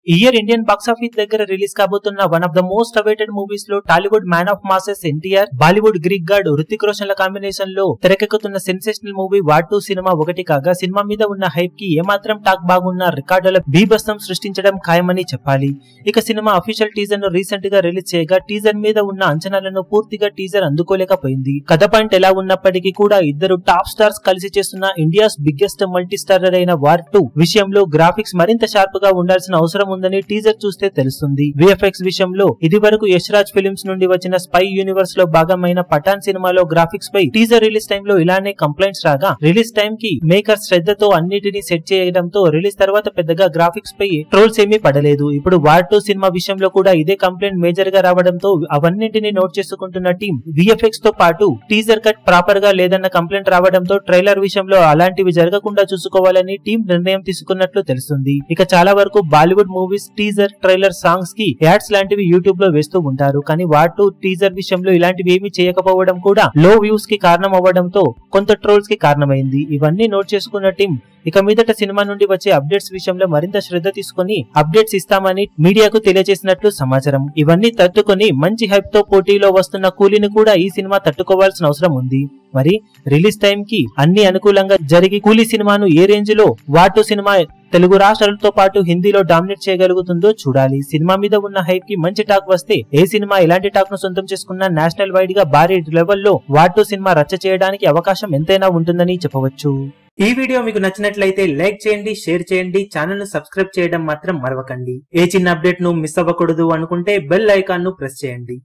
ఈ year Indian box office దగ్గర release కాబోతున్న one of the most awaited movies లో Tollywood man of masses NTR, Bollywood Greek god Hrithik Roshan ల combination లో తెరకెక్కుతున్న సెన్సేషనల్ మూవీ వార్ 2 సినిమా ఒకటి కాగా సినిమా మీద ఉన్న హైప్ కి ఏమాత్రం టాక్ బాగున్న రికార్డుల బీభత్సం సృష్టించడం ఖాయమని చెప్పాలి. ఇక సినిమా అఫీషియల్ టీజర్ ను రీసెంట్ గా రిలీజ్ చేయగా టీజర్ మీద ఉన్న అంచనాలను పూర్తిగా టీజర్ అందుకోలేకపోయింది. కథ పాయింట్ ఎలా ఉన్నప్పటికీ కూడా ఇద్దరు టాప్ స్టార్స్ కలిసి చేస్తున్న ఇండియాస్ బిగ్గెస్ట్ మల్టీ స్టారర్ అయిన వార్ 2 విషయంలో గ్రాఫిక్స్ మరింత షార్ప్ గా ఉండాల్సిన అవసరం ఉందని టీజర్ చూస్తే తెలుస్తుంది. విఎఫ్ఎక్స్ విషయంలో ఇది వరకు యష్ రాజ్ ఫిల్మ్స్ నుండి వచ్చిన స్పై యూనివర్స్ లో భాగమైన పఠాన్ సినిమాలో గ్రాఫిక్స్ పై టీజర్ రిలీజ్ టైం లో ఇలానే కంప్లైంట్స్ రాగా రిలీజ్ టైం కి మేకర్స్ శ్రద్ధతో అన్నిటినీ సెట్ చేయడంతో రిలీజ్ తర్వాత పెద్దగా గ్రాఫిక్స్ పై ట్రోల్స్ ఏమీ పడలేదు. ఇప్పుడు వార్ 2 సినిమా విషయంలో కూడా ఇదే కంప్లైంట్ మేజర్ గా రావడంతో అవన్నింటినీ నోట్ చేసుకుంటున్న టీం విఎఫ్ఎక్స్ తో పాటు టీజర్ కట్ ప్రాపర్ గా లేదన్న కంప్లైంట్ రావడంతో ట్రైలర్ విషయంలో అలాంటివి జరగకుండా చూసుకోవాలని టీం నిర్ణయం తీసుకున్నట్లు తెలుస్తుంది. ఇక చాలా వరకు Bollywood movies teaser, trailer, songs కి యాడ్స్ లాంటివి యూట్యూబ్ లో వేస్తూ ఉంటారు. కానీ వార్ 2 టీజర్ విషయంలో ఇలాంటివి ఏమీ చేయకపోవడం కూడా లో వ్యూస్ కి కారణం అవ్వడంతో కొంత ట్రోల్స్ కి కారణమైంది. ఇవన్నీ నోట్ చేసుకున్న టీం ఇక మీదట సినిమా నుండి వచ్చే అప్డేట్స్ విషయంలో మరింత శ్రద్ధ తీసుకుని అప్డేట్స్ ఇస్తామని మీడియాకు తెలియజేసినట్లు సమాచారం. ఇవన్నీ తట్టుకుని మంచి హైప్ తో పోటీలో వస్తున్న కూలీని కూడా ఈ సినిమా తట్టుకోవాల్సిన అవసరం ఉంది. మరి రిలీజ్ టైం కి అన్ని అనుకూలంగా జరిగి కూలీ సినిమాను ఏ రేంజ్ లో వార్ 2 సినిమా తెలుగు రాష్ట్రాలతో పాటు హిందీలో డామినేట్ చేయగలుగుతుందో చూడాలి. సినిమా మీద ఉన్న హైప్ కి మంచి టాక్ వస్తే ఏ సినిమా ఎలాంటి టాక్ ను సొంతం చేసుకున్నా నేషనల్ వైడ్ గా భారీ లెవెల్లో వార్ 2 సినిమా రచ్చ చేయడానికి అవకాశం ఎంతైనా ఉంటుందని చెప్పవచ్చు. ఈ వీడియో మీకు నచ్చినట్లయితే లైక్ చేయండి, షేర్ చేయండి, ఛానల్ ను సబ్స్క్రైబ్ చేయడం మాత్రం మరవకండి. ఏ చిన్న అప్డేట్ ను మిస్ అవ్వకూడదు అనుకుంటే బెల్ ఐకాన్ ను ప్రెస్ చేయండి.